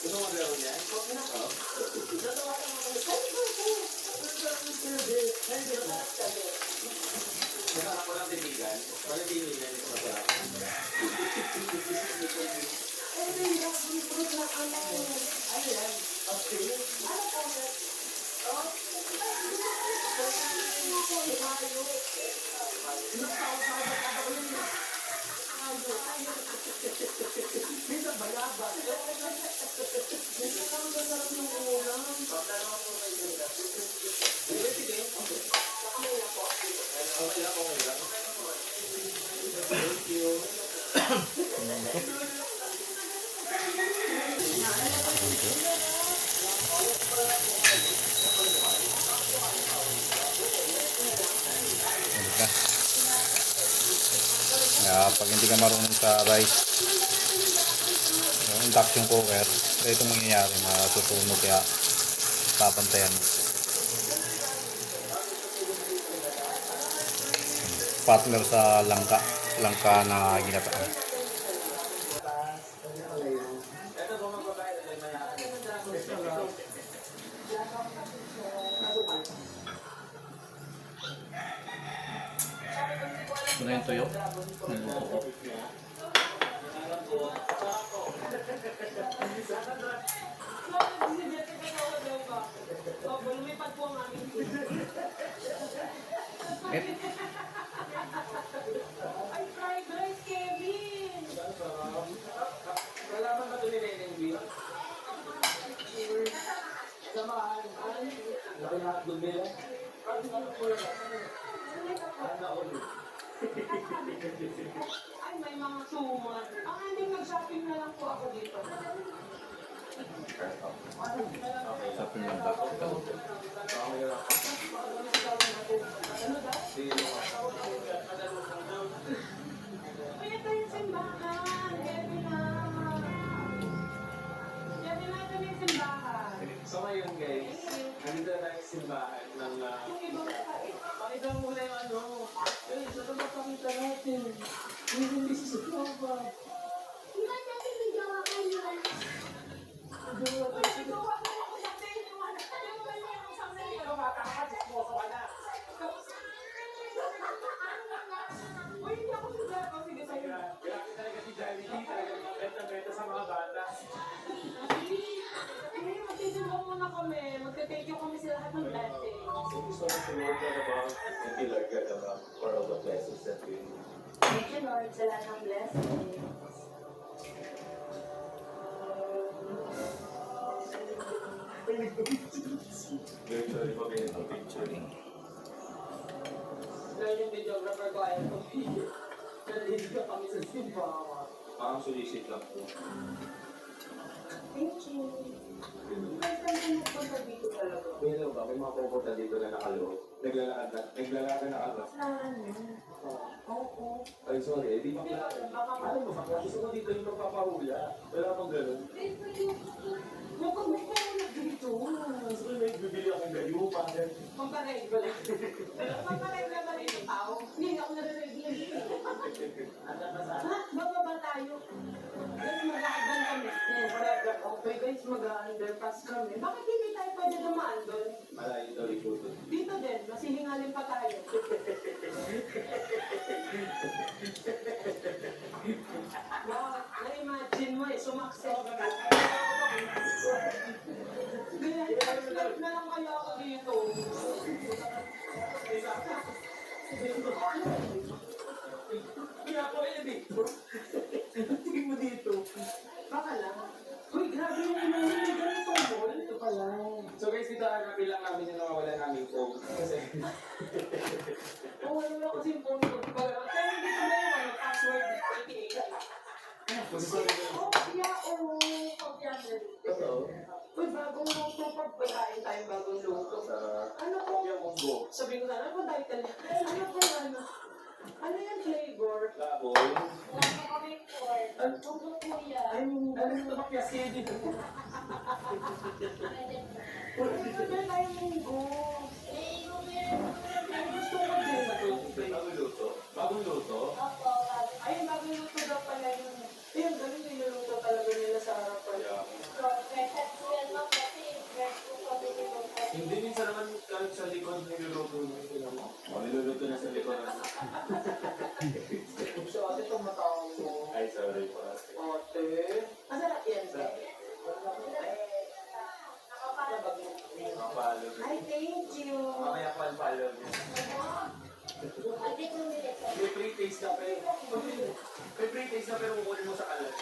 Gusto mo laro niya? Masarap ko lang titigan. Wala tinigan ito masarap. Ano yan? Kaya pag hindi ka marunong sa rice, yung induction cooker, kaya itong mangyayari, matutunog kaya papantayan mo. Partner sa langka na ginataan. Ito na yung tuyo. Niluto ko. Ay, fried rice, Kevin! Nalaman ba ito ni Neneng B? Samahan. Ay, may mga suman. Ang hindi mag-shopping na lang po ako dito. Ay, ito yung simbahan. Kevin na. Kevin na, ito na yung simbahan. So ngayon guys, nandito na tayo sa simbahan ng Yung ibang pakita mo muna yung ano. Guys, ito ba pakita natin? Hindi si Papa. Grabe talaga si Jollibee, talagang mabenta-benta sa mga bata. Magtitinda muna kami. Magte-take you kami sa lahat ng blessing. So gusto ko to know God about and be like God about for all the blessings that we Thank you, Lord, sa lahat ng blessings. virtually mabili ng picture. Dahil yung videographer ko ayaw ko video. Nandito ka kami sa simbahan. Parang sulisit lang po. Thank you. First time ko nagpunta dito talaga. Pero ba, may mga pupunta dito na nakaloob. Naglalakad na kalabas. Saan? Oo. Ay, sorry, di ba alam mo ba, gusto ko dito yung magpapahula. Wala pang ganun. Magpagmay ka muna dito. So, may bibili akong gayo, parang Pamparegla lang. Pamparegla ba rin yung tao? Hindi ako nare-regla. Ha? Bababa tayo. Guys, mag-aadan kami. Okay guys, mag-underpass kami. Bakit hindi tayo pwede dumaan doon? malayo daw ikutin. Dito din, masihingalin pa tayo. Wow, na-imagine mo eh, sumakses ka. Ganyan, na lang kaya ako dito. Kaya ako eh dito. Tingin mo dito. Baka lang. Uy, grabe yung inanay, may ganitong ball. Ito pa lang. So guys, dito hanapin lang namin yung nawawala namin phone. Kasi Oo, ano lang kasi yung phone ko. Pero hindi ko na yung password. gusto ko yun. Oh, kaya, pag-yammer. Totoo. Uy, bagong luto pa. Pagkain tayo bagong luto. Sa Ano po? Kopya Munggo. Sabi ko na, ano ba title? Ano po, ano? Ano yung flavor? Laboy. Wala pa kami pork. Ano po yan? Ano ito ba kasi dito? Pwede po. Ano ba tayo munggo? Eh, kung meron po Ay, gusto ko din. Bagong luto. Bagong luto. Opo, Ay, bagong luto daw pala yun. Eh, ang galing niluluto talaga nila sa harapan. Kaya, so, fresh at well, no? Kasi fresh po kami nito. hindi minsan naman kahit sa likod niluluto nila mo. O, niluluto na sa likod. So, ate, tumatawag mo. Ay, sorry po. Ate. Masarap yan, sir. Mapalo. Ay, thank you. Mamaya po ang follow niya. Hindi ko nilito. May pre-taste na pero may pre-taste na pero kukunin mo sa kalat.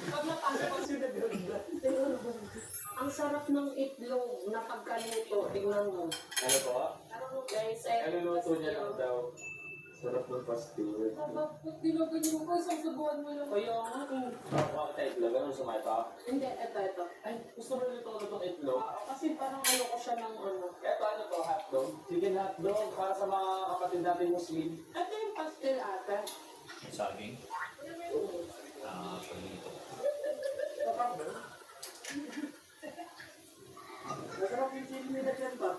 Pag napasok ko sila doon. Ang sarap ng itlog na pagkaluto. Tingnan mo. Ano po? Guys, Ano luto niya lang daw? Sarap ng pastil. Bakit ginaganyan ko? Sasabuhan mo lang. Kaya nga. Ako ang itlog, anong sumata? Hindi, ito. Ay, gusto mo luto ko itong itlog? Kasi parang ano ko siya ng ano. Ito ano to, hotdog? Chicken hotdog para sa mga kapatid natin Muslim. Ito yung pastel ata. Saging. Ah, pagdito. Masarap yung chili nila dyan ba?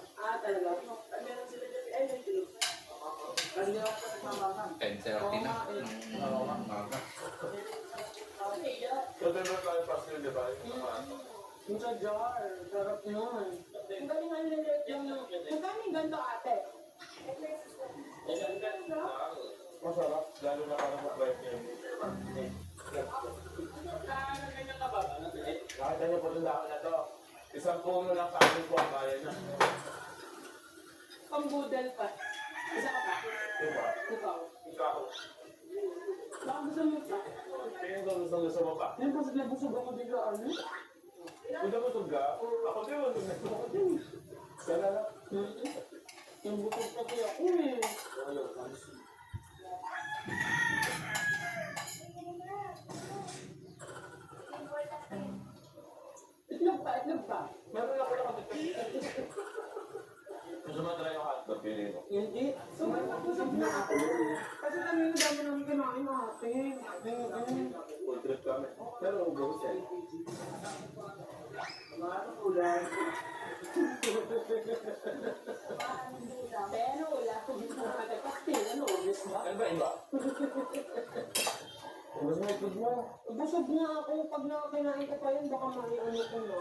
Talaga? Meron sila dyan. Ay, may chili. Kasi nila ako sa mamahan. 10:30 na. Ng umaga. Pwede ba tayo pastil, di ba? Yung sa jar. Sarap yun. Ang galing nga nila yung... Magkano yung ganito ate? Masarap, lalo na para mag-wife niya. Ganyan ka ba? Nakita niyo po itong dako na to. Isang puno lang sa akin po ang kaya na. Pambudal pa. Isa ka pa? Diba? Ikaw. Ikaw. Baka gusto mo pa? Tingin ko gusto mo pa. Yan, kasi nabusog ako bigla ano? Kung nabusog ka, ako din busog na. Sana lang. Yung bukod kasi ako eh. Itlog pa, itlog pa. Meron ako lang Gusto mo try yung hotdog, pili mo. Hindi. Busog na ako. Kasi kanina dami namin kinain natin. Full trip kami. Pero ubos yan. Ano ulan? Pero wala akong pastil. Ano, ubos ba? Ano ba iba? Ubos mo itlog mo. Busog na ako. Pag nakakinain ko pa yun, baka mali-ano ko na.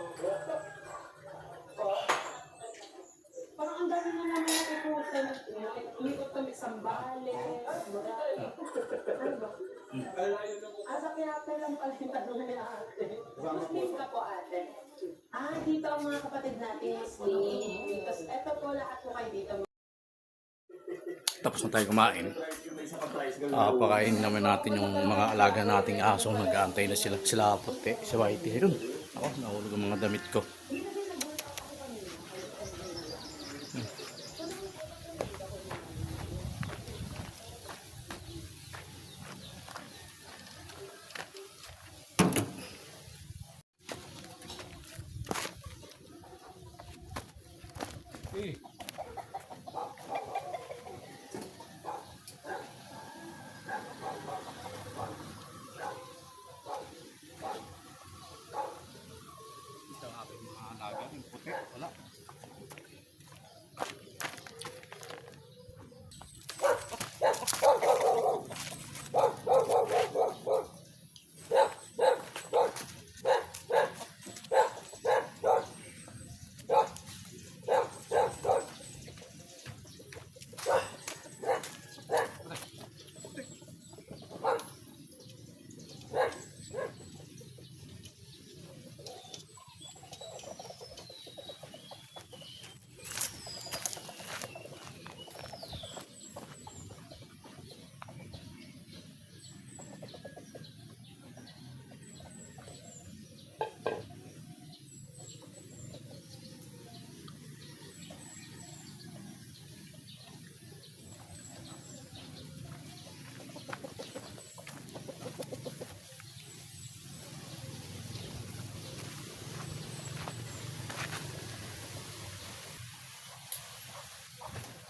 Parang ang dami na naman naikutan. Ikot kami sa Sambales. Ano ba? Asa kaya lang pala yung tanong ni ate. Muslim ka po ate. Dito ang mga kapatid natin, Muslim. Tapos eto po lahat po kayo dito. Tapos na tayo kumain. Pakain naman natin yung mga alaga nating aso. Nag-aantay na sila puti. Si Whitey. Ayun. Ako, nahulog ang mga damit ko. Ito ang aking mga alaga. Yung puti. Wala.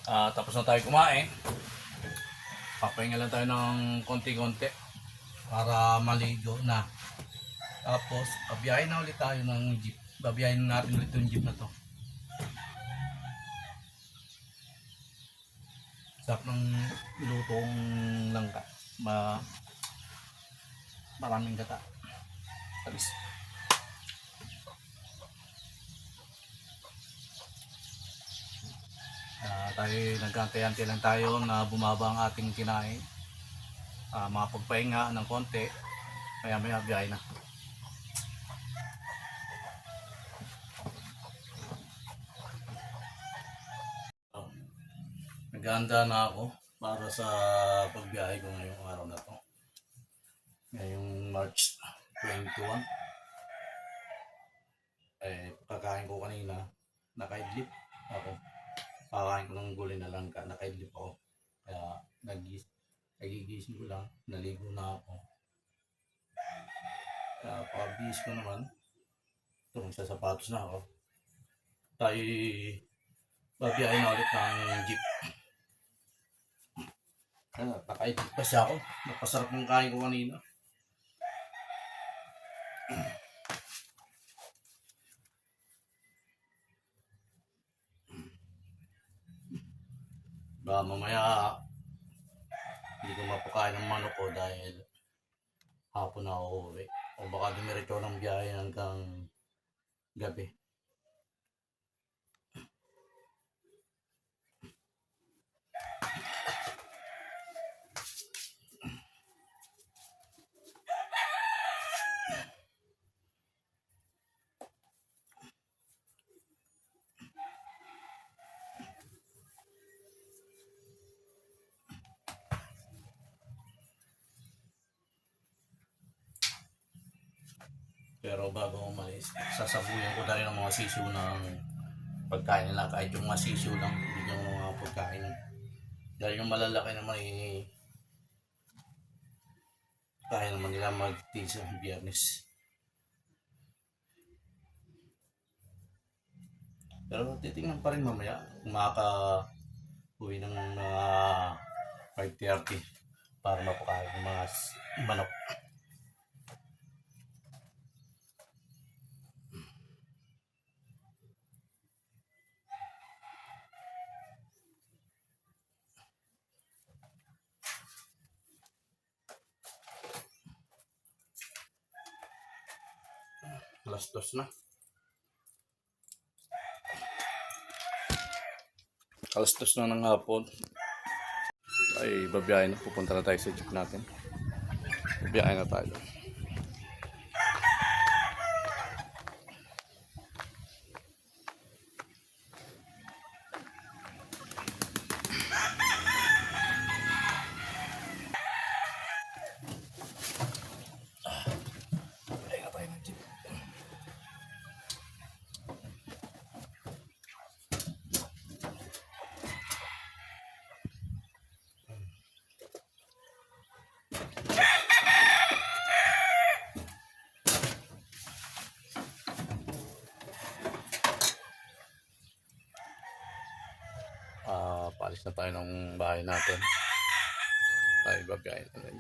Tapos na tayo kumain. Papahinga lang tayo ng konti-konti para maligo na. Tapos, babiyahin na ulit tayo ng jeep. Babiyahin natin ulit yung jeep na to. Sarap ng lutong langka. Maraming gata. Talis. Tayo nagkantay-antay lang tayo na bumaba ang ating kinain. Makapagpahinga ng konti. Maya biyahe na. Nag-aanda na ako para sa pagbiyahe ko ngayong araw na to. Ngayong March 21. Kakain ko kanina. Nakaidlip ako. Kakain ko ng gulay na langka, nakaidlip ako. Kaya nagigising ko lang, naligo na ako. Kaya pabihis ko naman, ito magsasapatos na ako. Tayo babiyahin na ulit ng jeep. Nakaidlip pa siya ako, napasarap ng kain ko kanina. Baka mamaya hindi ko mapakain ng manok ko dahil hapon na ako uwi. O baka dumiretso ng biyahe hanggang gabi. Pero bago umalis, sasabuyan ko tayo ng mga sisiw ng pagkain nila, kahit yung mga sisiw lang, bigyan mo ng mga pagkain. Dahil yung malalaki naman kaya naman nila mag-tis sa Biyernes. Pero titingnan pa rin mamaya kung makaka-uwi ng mga 5:30 para mapakain ng mga manok. Alas 2 na. Alas 2 na ng hapon. Ay, babiyahin na. Pupunta na tayo sa jeep natin. Babiyahin na tayo. Babiyahin na tayo ng jeep. Paalis na tayo ng bahay natin. Tayo babiyahin na rin.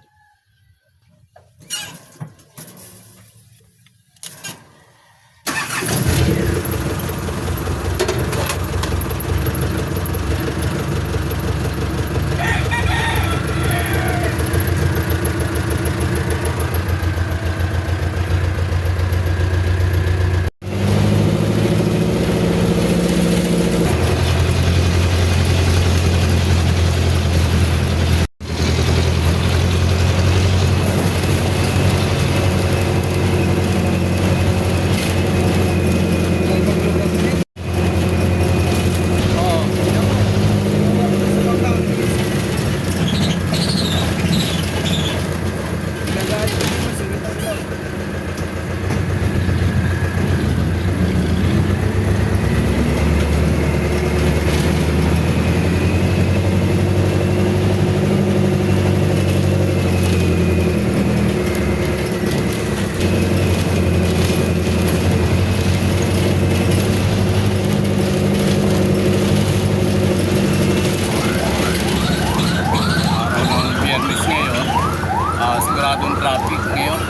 Siguradong traffic ngayon.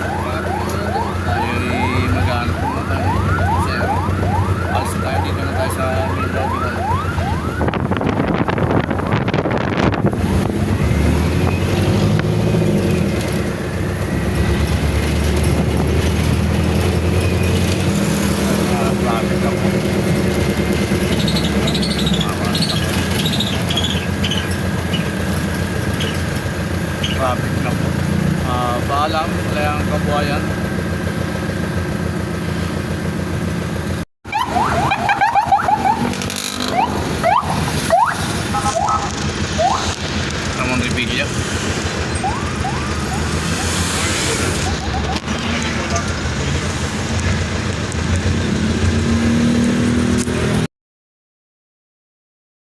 Tayo ay maghanap na tayo. Kasi alis tayo dito na tayo sa main lobby na. Traffic ako. Traffic na po. Paalam, Kalayang Kabuhayan.